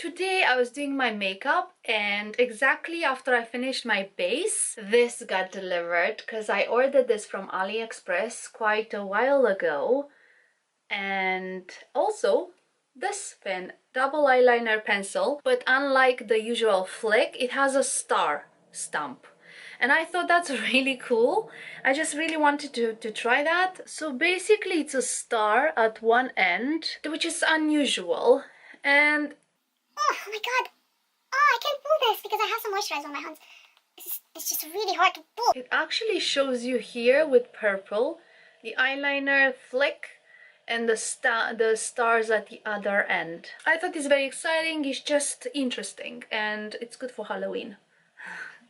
today I was doing my makeup, and exactly after I finished my base, this got delivered because I ordered this from AliExpress quite a while ago. And also this pen, double eyeliner pencil, but unlike the usual flick, it has a star stamp. And I thought that's really cool. I just really wanted to try that. So basically it's a star at one end, which is unusual. And oh my god, oh, I can't pull this because I have some moisturizer on my hands. It's just really hard to pull. it actually shows you here with purple the eyeliner flick and the stars at the other end. I thought it's very exciting. It's just interesting, and it's good for Halloween.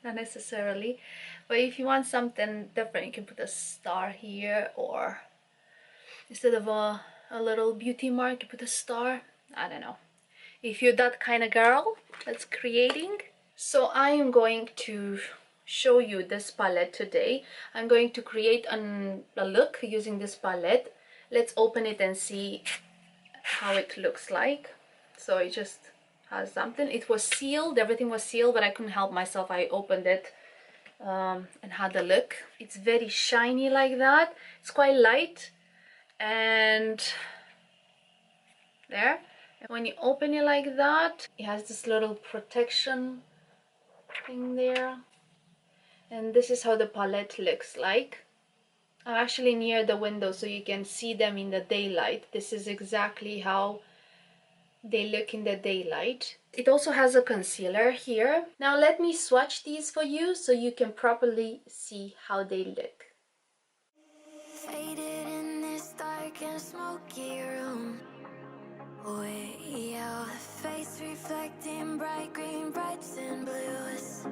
Not necessarily, but if you want something different, you can put a star here, or instead of a little beauty mark, you put a star. I don't know, if you're that kind of girl that's creating. So I am going to show you this palette today. I'm going to create a look using this palette. Let's open it and see how it looks like. So it just has something. It was sealed, everything was sealed, but I couldn't help myself. I opened it and had a look. It's very shiny like that. It's quite light, and there. And when you open it like that, it has this little protection thing there. And this is how the palette looks like. I'm actually near the window so you can see them in the daylight. This is exactly how they look in the daylight. It also has a concealer here. Now let me swatch these for you so you can properly see how they look. Faded in this dark and smoky room, with your face reflecting bright green, brights and blues.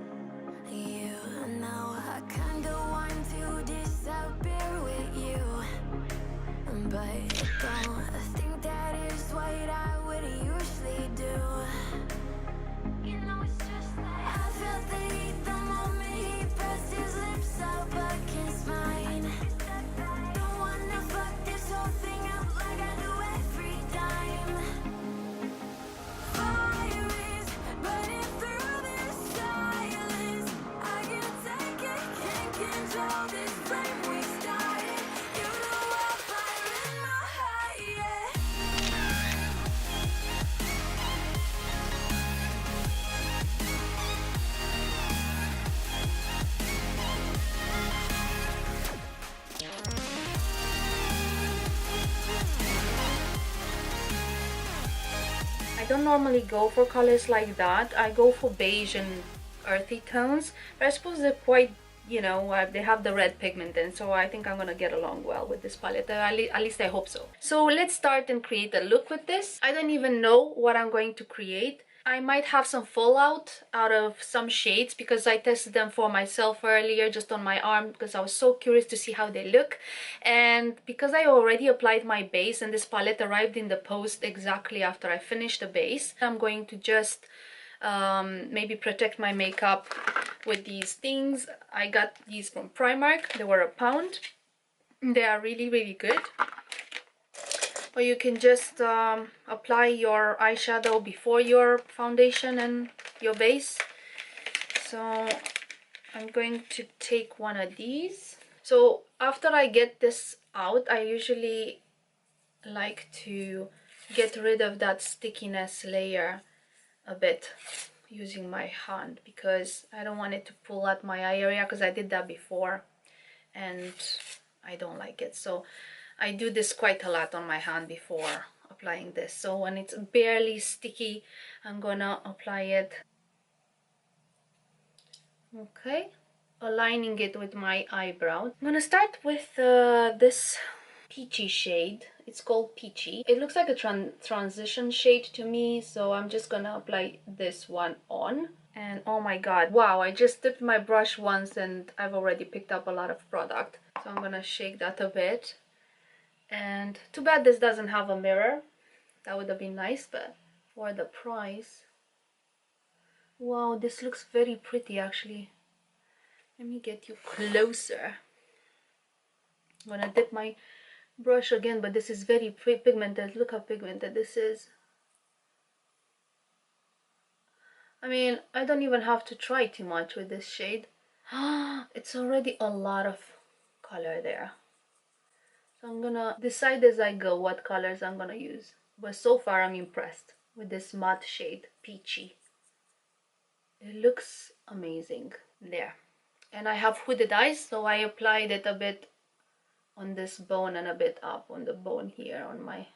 You know I kinda want to disappear with you, but don't think that is what I would usually do. You know it's just like I felt the heat the moment he pressed his lips up against mine. Don't wanna fuck this whole thing up like I do every time. Fire is burning through this silence. I can't take it, can't control this flame we started. You know I'll fire in my heart, yeah. I don't normally go for colors like that. I go for beige and earthy tones, but I suppose they're quite, you know, they have the red pigment in, so I think I'm gonna get along well with this palette. At least I hope so. So let's start and create a look with this. I don't even know what I'm going to create. I might have some fallout out of some shades because I tested them for myself earlier just on my arm because I was so curious to see how they look. And because I already applied my base and this palette arrived in the post exactly after I finished the base, I'm going to just maybe protect my makeup with these things. I got these from Primark. They were £1. They are really, really good. Or you can just apply your eyeshadow before your foundation and your base. So I'm going to take one of these. So after I get this out, I usually like to get rid of that stickiness layer a bit using my hand because I don't want it to pull at my eye area, because I did that before and I don't like it. So I do this quite a lot on my hand before applying this. So when it's barely sticky, I'm gonna apply it. Okay, aligning it with my eyebrow. I'm gonna start with this peachy shade. It's called Peachy. It looks like a transition shade to me, so I'm just gonna apply this one on. And oh my god, wow, I just dipped my brush once and I've already picked up a lot of product. So I'm gonna shake that a bit. And too bad this doesn't have a mirror. That would have been nice, but for the price. Wow, this looks very pretty actually. Let me get you closer. I'm gonna dip my brush again, but this is very pigmented. Look how pigmented this is. I mean, I don't even have to try too much with this shade. It's already a lot of color there. So I'm gonna decide as I go what colors I'm gonna use. But so far I'm impressed with this matte shade, Peachy. It looks amazing. There. And I have hooded eyes, so I applied it a bit on this bone and a bit up on the bone here on my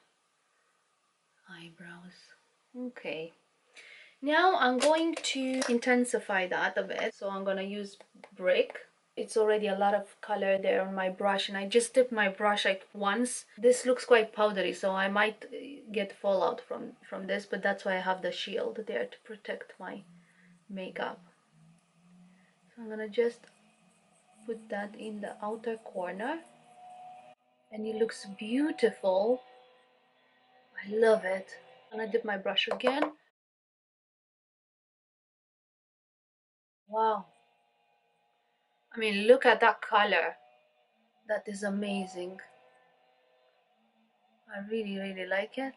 eyebrows. Okay. Now I'm going to intensify that a bit. So I'm gonna use Brick. It's already a lot of color there on my brush, and I just dipped my brush like once. This looks quite powdery, so I might get fallout from this, but that's why I have the shield there to protect my makeup. So I'm gonna just put that in the outer corner, and it looks beautiful. I love it. I'm gonna dip my brush again. Wow. I mean, look at that color. That is amazing. I really, really like it.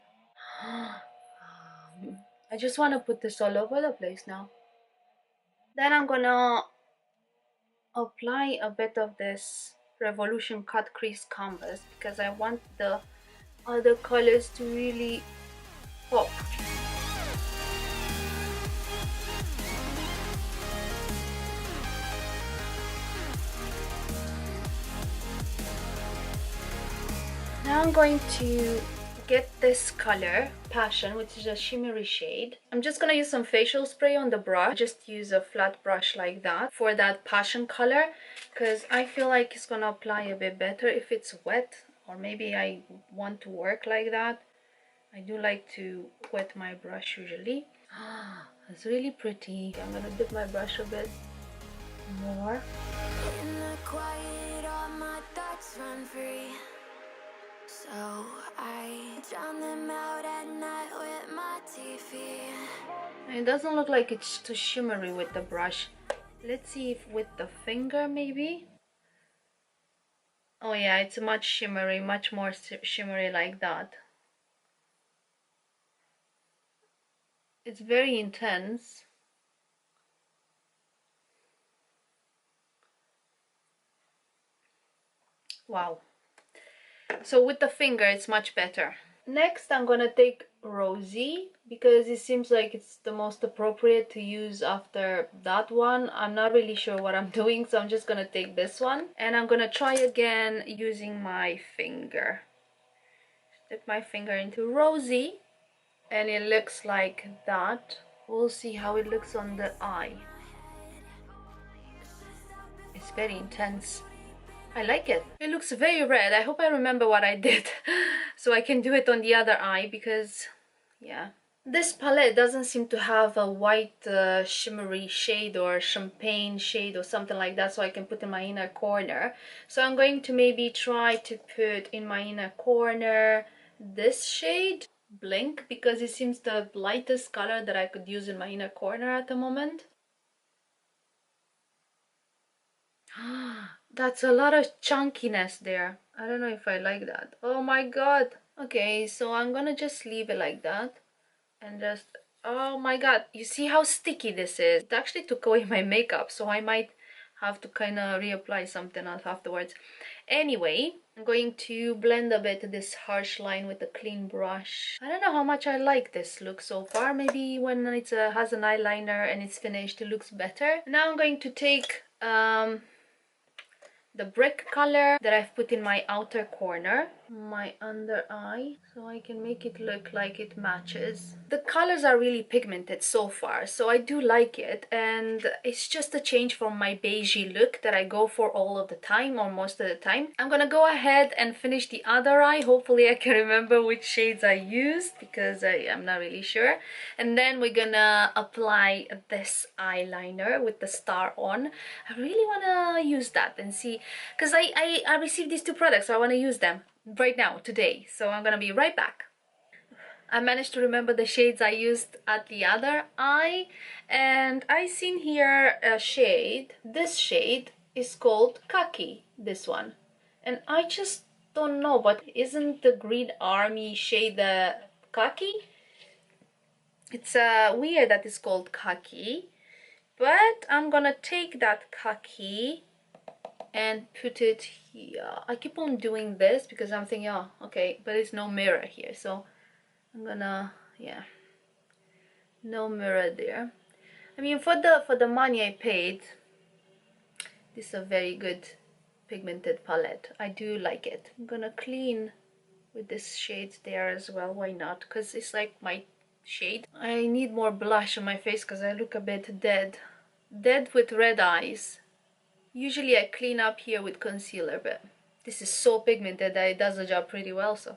I just want to put this all over the place now. Then I'm gonna apply a bit of this Revolution Cut Crease Canvas because I want the other colors to really pop. Now I'm going to get this color, Passion, which is a shimmery shade. I'm just gonna use some facial spray on the brush. Just use a flat brush like that for that Passion color, because I feel like it's gonna apply a bit better if it's wet, or maybe I want to work like that. I do like to wet my brush usually. It's really pretty. I'm gonna dip my brush a bit more. In the quiet, all my thoughts run free. So I drown them out at night with my TV. It doesn't look like it's too shimmery with the brush. Let's see if with the finger maybe. Oh yeah, it's much shimmery, much more shimmery like that. It's very intense. Wow. So with the finger it's much better. Next I'm gonna take Rosy because it seems like it's the most appropriate to use after that one. I'm not really sure what I'm doing, so I'm just gonna take this one and I'm gonna try again using my finger. Dip my finger into Rosy and it looks like that. We'll see how it looks on the eye. It's very intense. I like it. It looks very red. I hope I remember what I did so I can do it on the other eye because, yeah. This palette doesn't seem to have a white shimmery shade or champagne shade or something like that, so I can put in my inner corner. So I'm going to maybe try to put in my inner corner this shade, Blink, because it seems the lightest color that I could use in my inner corner at the moment. That's a lot of chunkiness there. I don't know if I like that. Oh my god. Okay, so I'm gonna just leave it like that. And just, oh my god, you see how sticky this is? It actually took away my makeup, so I might have to kind of reapply something else afterwards. Anyway, I'm going to blend a bit this harsh line with a clean brush. I don't know how much I like this look so far. Maybe when it has an eyeliner and it's finished, it looks better. Now I'm going to take the brick color that I've put in my outer corner, my under eye, so I can make it look like it matches. The colors are really pigmented so far, so I do like it, and it's just a change from my beigey look that I go for all of the time, or most of the time. I'm gonna go ahead and finish the other eye. Hopefully I can remember which shades I used because I'm not really sure. And then we're gonna apply this eyeliner with the star on. I really wanna use that and see, because I received these two products, so I want to use them right now, today. So I'm gonna be right back. I managed to remember the shades I used at the other eye, and I seen here a shade. This shade is called Khaki, this one. And I just don't know, but isn't the Green Army shade the Khaki? It's weird that it's called khaki, but I'm gonna take that khaki and put it here. I keep on doing this because I'm thinking, oh, okay, but there's no mirror here, so I'm gonna, yeah, no mirror there. I mean, for the money I paid, this is a very good pigmented palette. I do like it. I'm gonna clean with this shade there as well. Why not? Because it's like my shade. I need more blush on my face because I look a bit dead with red eyes. Usually I clean up here with concealer, but this is so pigmented that it does the job pretty well. So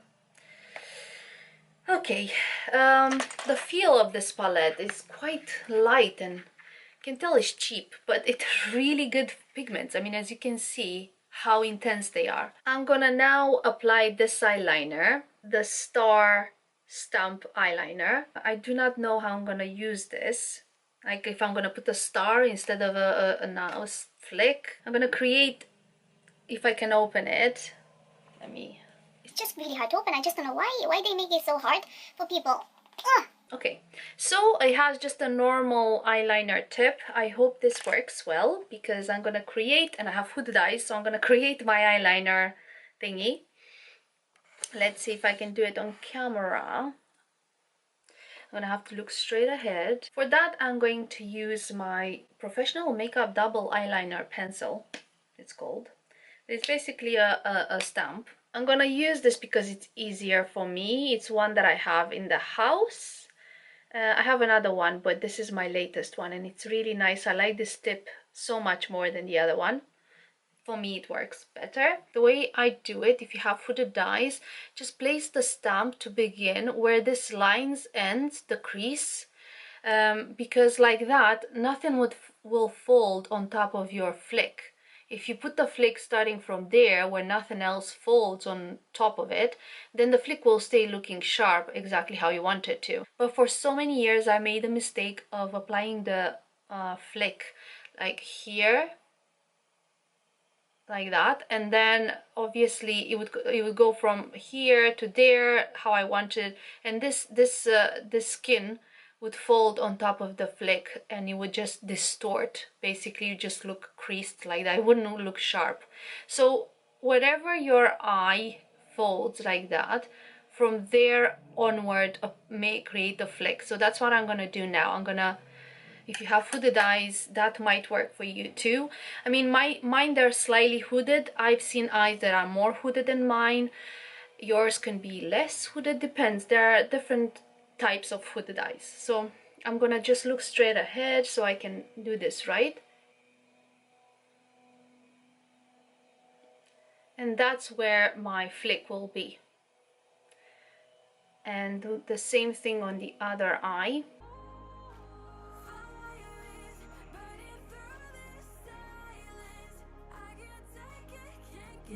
okay, the feel of this palette is quite light, and you can tell it's cheap, but it's really good pigments. I mean, as you can see how intense they are. I'm gonna now apply this eyeliner, the Star Stamp eyeliner. I do not know how I'm gonna use this, like if I'm gonna put a star instead of a flick. I'm gonna create, if I can open it, let me. It's just really hard to open. I just don't know why they make it so hard for people. Ugh. Okay, so it has just a normal eyeliner tip. I hope this works well because I'm gonna create, and I have hooded eyes, so I'm gonna create my eyeliner thingy. Let's see if I can do it on camera. I'm gonna have to look straight ahead. For that, I'm going to use my Professional Makeup Double Eyeliner Pencil, it's called. It's basically a stamp. I'm gonna use this because it's easier for me. It's one that I have in the house. I have another one, but this is my latest one, and it's really nice. I like this tip so much more than the other one. For me, it works better. The way I do it, if you have hooded eyes, just place the stamp to begin where this lines ends, the crease, because like that, nothing will fold on top of your flick. If you put the flick starting from there where nothing else folds on top of it, then the flick will stay looking sharp exactly how you want it to. But for so many years I made the mistake of applying the flick like here, like that, and then obviously it would go from here to there how I wanted, and this skin would fold on top of the flick and it would just distort. Basically you just look creased like that. It wouldn't look sharp. So wherever your eye folds like that, from there onward create a flick. So that's what I'm gonna do now. If you have hooded eyes, that might work for you too. I mean, mine they're slightly hooded. I've seen eyes that are more hooded than mine. Yours can be less hooded, depends. There are different types of hooded eyes. So I'm gonna just look straight ahead so I can do this right. And that's where my flick will be. And do the same thing on the other eye.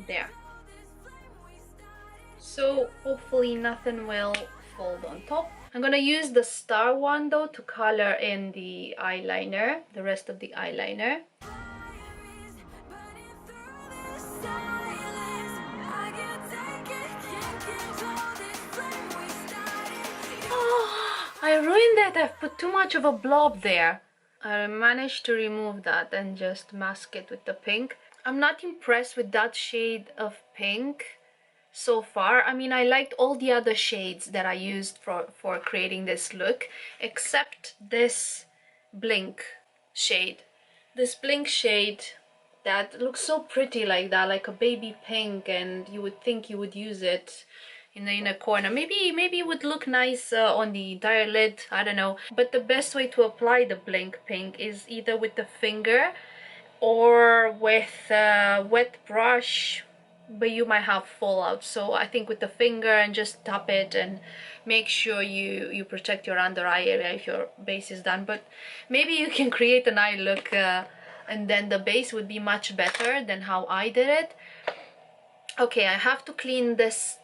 There. So hopefully nothing will fold on top. I'm gonna use the star one though to color in the eyeliner, the rest of the eyeliner. Oh, I ruined it. I've put too much of a blob there. I managed to remove that and just mask it with the pink. I'm not impressed with that shade of pink so far. I mean, I liked all the other shades that I used for creating this look, except this Blink shade. This Blink shade that looks so pretty like that, like a baby pink, and you would think you would use it in the inner corner. Maybe it would look nice on the entire lid, I don't know. But the best way to apply the Blink pink is either with the finger or with a wet brush, but you might have fallout. So I think with the finger, and just tap it and make sure you protect your under eye area if your base is done. But maybe you can create an eye look and then the base would be much better than how I did it. Okay, I have to clean this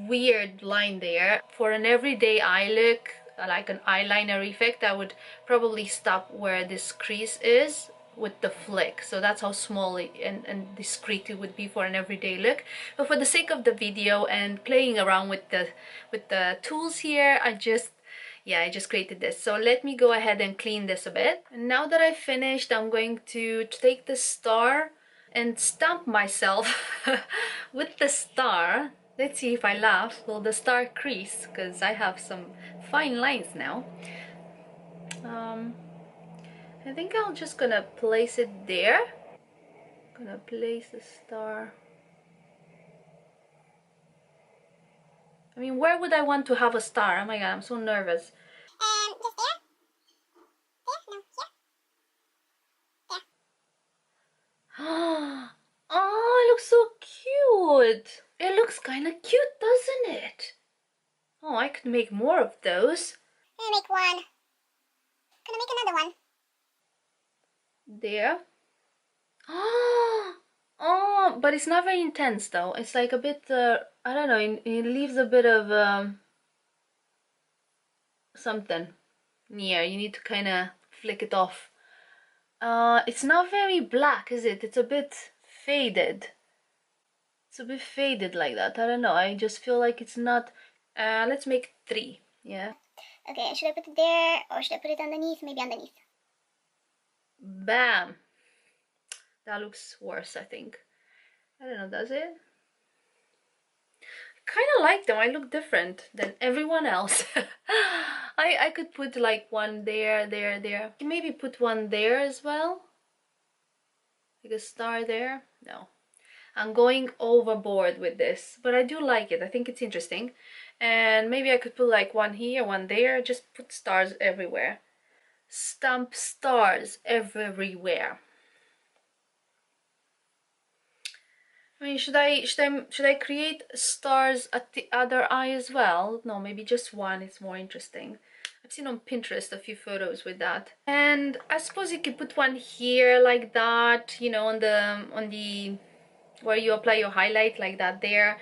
weird line there. For an everyday eye look, like an eyeliner effect, I would probably stop where this crease is with the flick. So that's how small and discreet it would be for an everyday look. But for the sake of the video and playing around with the tools here, I just yeah, I just created this. So let me go ahead and clean this a bit. And now that I've finished, I'm going to take the star and stamp myself with the star. Let's see if I laugh. Will the star crease? Because I have some fine lines now. I think I'm just gonna place it there. Gonna place the star. I mean, where would I want to have a star? Oh my god, I'm so nervous. Just there? There? No, here? Oh, it looks so cute. It looks kind of cute, doesn't it? Oh, I could make more of those. I'm gonna make one. Gonna make another one. There. Oh, but it's not very intense though. It's like a bit, I don't know, it leaves a bit of something near. You need to kind of flick it off. It's not very black, is it? It's a bit faded. It's a bit faded like that. I don't know. I just feel like it's not. Let's make 3. Yeah. Okay, should I put it there or should I put it underneath? Maybe underneath. Bam. That looks worse, I think. I don't know, does it? I kind of like them. I look different than everyone else. I could put like one there, there. Maybe put one there as well. Like a star there. No. I'm going overboard with this, but I do like it. I think it's interesting. And maybe I could put like one here, one there. Just put stars everywhere. Stamp stars everywhere. I mean, should I create stars at the other eye as well? No, maybe just one. It's more interesting. I've seen on Pinterest a few photos with that. And I suppose you could put one here like that, you know, on the where you apply your highlight, like that there.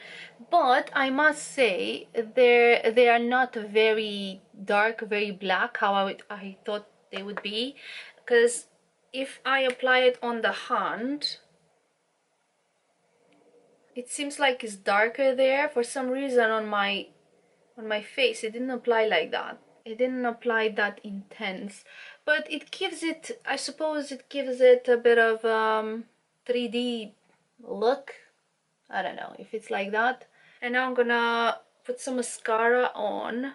But I must say they are not very dark, very black how I thought they would be, because if I apply it on the hand, it seems like it's darker there. For some reason on my face it didn't apply like that. It didn't apply that intense, but it gives it, I suppose it gives it a bit of 3D look. I don't know if it's like that. And now I'm gonna put some mascara on.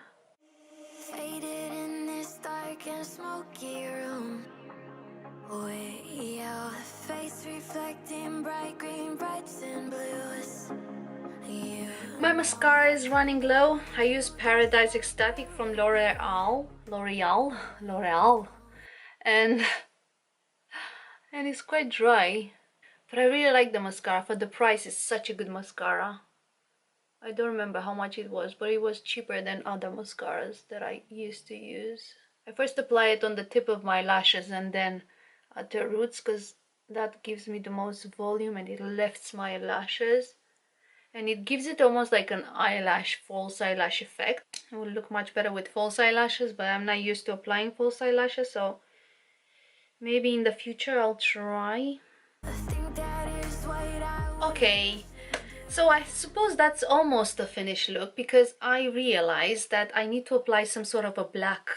Faded in this dark and smoky room. Way out, face reflecting bright green, brights and blues. You. My mascara is running low. I use Paradise Ecstatic from L'Oreal, and it's quite dry. But I really like the mascara. For the price, it's such a good mascara. I don't remember how much it was, but it was cheaper than other mascaras that I used to use. I first apply it on the tip of my lashes and then at the roots, because that gives me the most volume and it lifts my lashes. And it gives it almost like an eyelash, false eyelash effect. It will look much better with false eyelashes, but I'm not used to applying false eyelashes, so maybe in the future I'll try. Okay, so I suppose that's almost the finished look, because I realized that I need to apply some sort of a black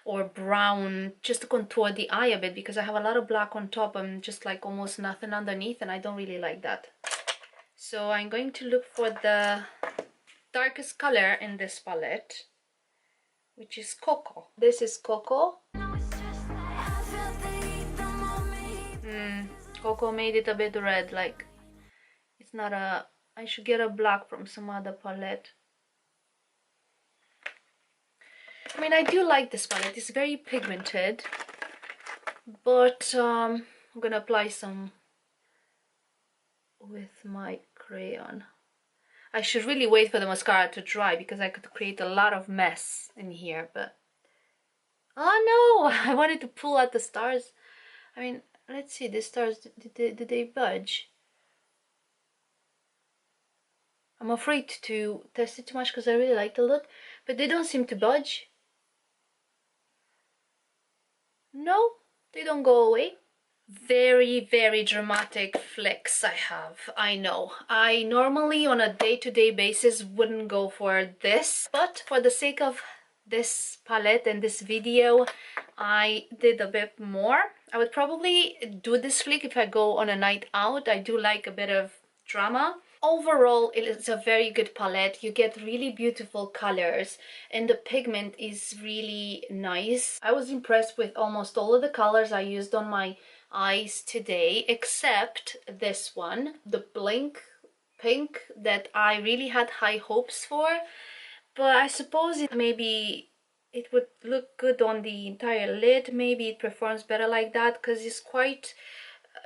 or brown just to contour the eye a bit, because I have a lot of black on top and just like almost nothing underneath, and I don't really like that. So I'm going to look for the darkest color in this palette, which is Koko. This is Koko. Koko made it a bit red, like it's not a... I should get a black from some other palette. I mean, I do like this palette. It's very pigmented, but I'm gonna apply some with my crayon. I should really wait for the mascara to dry, because I could create a lot of mess in here, but... Oh no! I wanted to pull out the stars. I mean, let's see, the stars, did they budge? I'm afraid to test it too much because I really like the look, but they don't seem to budge. No, they don't go away. Very, very dramatic flicks I have, I know. I normally on a day-to-day basis wouldn't go for this, but for the sake of this palette and this video, I did a bit more. I would probably do this flick if I go on a night out. I do like a bit of drama. Overall, it is a very good palette. You get really beautiful colors and the pigment is really nice. I was impressed with almost all of the colors I used on my eyes today, except this one, the Blink Pink, that I really had high hopes for. But I suppose maybe it would look good on the entire lid. Maybe it performs better like that because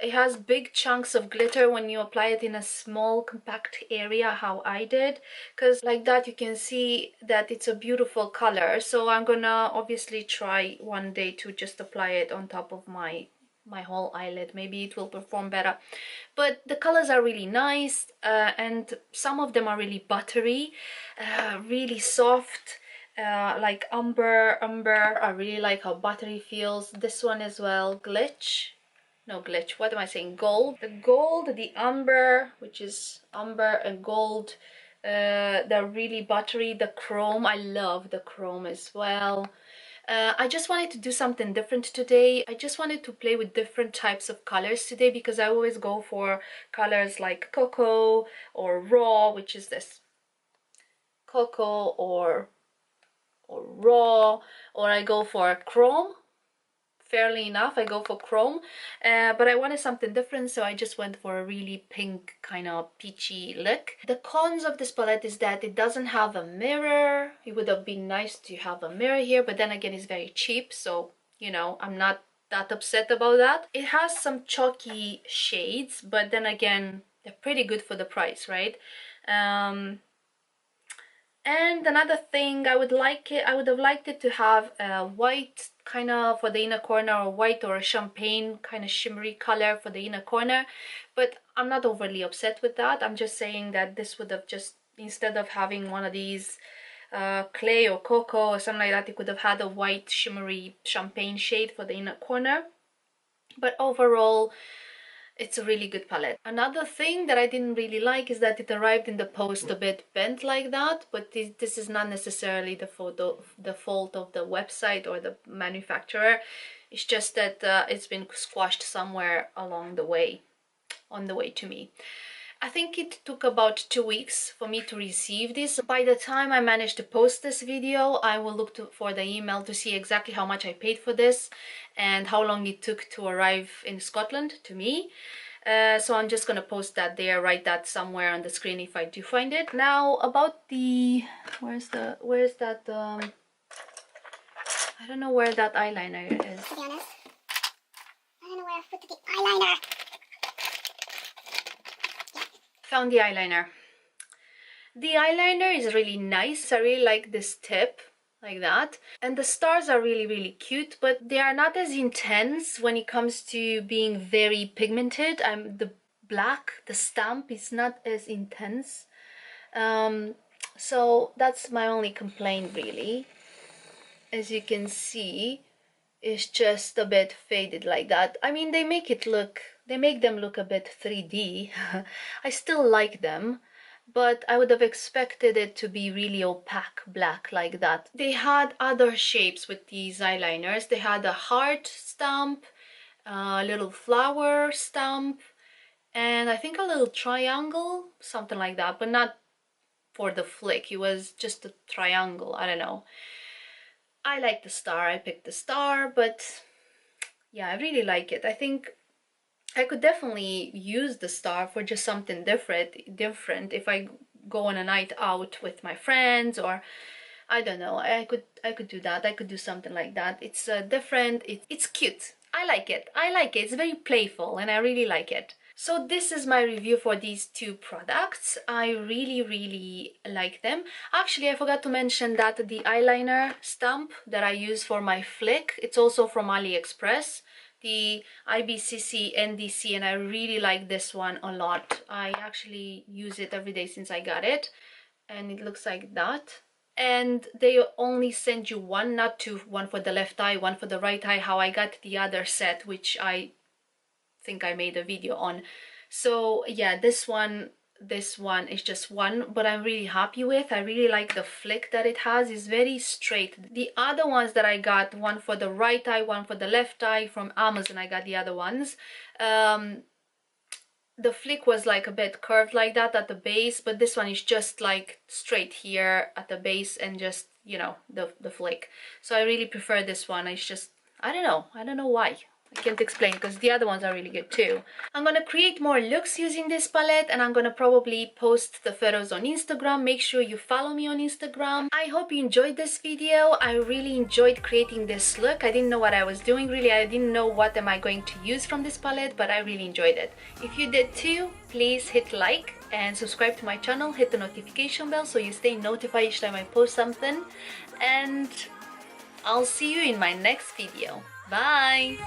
it has big chunks of glitter when you apply it in a small compact area, how I did, because like that you can see that it's a beautiful color. So I'm gonna obviously try one day to just apply it on top of my whole eyelid. Maybe it will perform better, but the colors are really nice, and some of them are really buttery, really soft, like umber. I really like how buttery feels. This one as well, what am I saying, gold. The gold, the umber, which is umber and gold, they're really buttery. The chrome, I love the chrome as well. I just wanted to do something different today. I just wanted to play with different types of colors today, because I always go for colors like cocoa or raw, which is this cocoa, or raw, or I go for chrome. Fairly enough, I go for chrome, but I wanted something different, so I just went for a really pink kind of peachy look. The cons of this palette is that it doesn't have a mirror. It would have been nice to have a mirror here, but then again, it's very cheap, so you know, I'm not that upset about that. It has some chalky shades, but then again, they're pretty good for the price, right? And another thing, I would have liked it to have a white kind of for the inner corner, or white or a champagne kind of shimmery color for the inner corner, but I'm not overly upset with that. I'm just saying that this would have just, instead of having one of these clay or cocoa or something like that, it could have had a white shimmery champagne shade for the inner corner. But overall, it's a really good palette. Another thing that I didn't really like is that it arrived in the post a bit bent like that, but this is not necessarily the fault of the website or the manufacturer. It's just that it's been squashed somewhere along the way, on the way to me. I think it took about 2 weeks for me to receive this. By the time I managed to post this video, I will look for the email to see exactly how much I paid for this and how long it took to arrive in Scotland to me. So I'm just gonna post that there, write that somewhere on the screen if I do find it. Now about the, where's that, I don't know where that eyeliner is. To be honest, I don't know where I put the eyeliner. Found the eyeliner. The eyeliner is really nice. I really like this tip, like that. And the stars are really, really cute, but they are not as intense when it comes to being very pigmented. The black, the stamp is not as intense. So that's my only complaint, really. As you can see, it's just a bit faded like that. I mean, they make them look a bit 3D. I still like them, but I would have expected it to be really opaque black like that. They had other shapes with these eyeliners. They had a heart stamp, a little flower stamp, and I think a little triangle, something like that, but not for the flick. It was just a triangle, I don't know. I like the star, I picked the star, but yeah, I really like it. I think I could definitely use the star for just something different if I go on a night out with my friends, or I don't know, I could do that. I could do something like that. It's different, it's cute. I like it. It's very playful and I really like it. So this is my review for these two products. I really, really like them. Actually, I forgot to mention that the eyeliner stamp that I use for my flick, it's also from AliExpress, the IBCCCNDC, and I really like this one a lot. I actually use it every day since I got it, and it looks like that. And they only send you one, not two, one for the left eye, one for the right eye, how I got the other set, which I think I made a video on. So yeah, this one, this one is just one, but I'm really happy with. I really like the flick that it has. It's very straight. The other ones that I got, one for the right eye, one for the left eye, from Amazon I got the other ones. The flick was like a bit curved like that at the base, but this one is just like straight here at the base and just, you know, the flick. So I really prefer this one. It's just, I don't know why. I can't explain, because the other ones are really good too. I'm gonna create more looks using this palette, and I'm gonna probably post the photos on Instagram. Make sure you follow me on Instagram. I hope you enjoyed this video. I really enjoyed creating this look. I didn't know what I was doing really. I didn't know what am I going to use from this palette, but I really enjoyed it. If you did too, please hit like and subscribe to my channel. Hit the notification bell so you stay notified each time I post something. And I'll see you in my next video. Bye!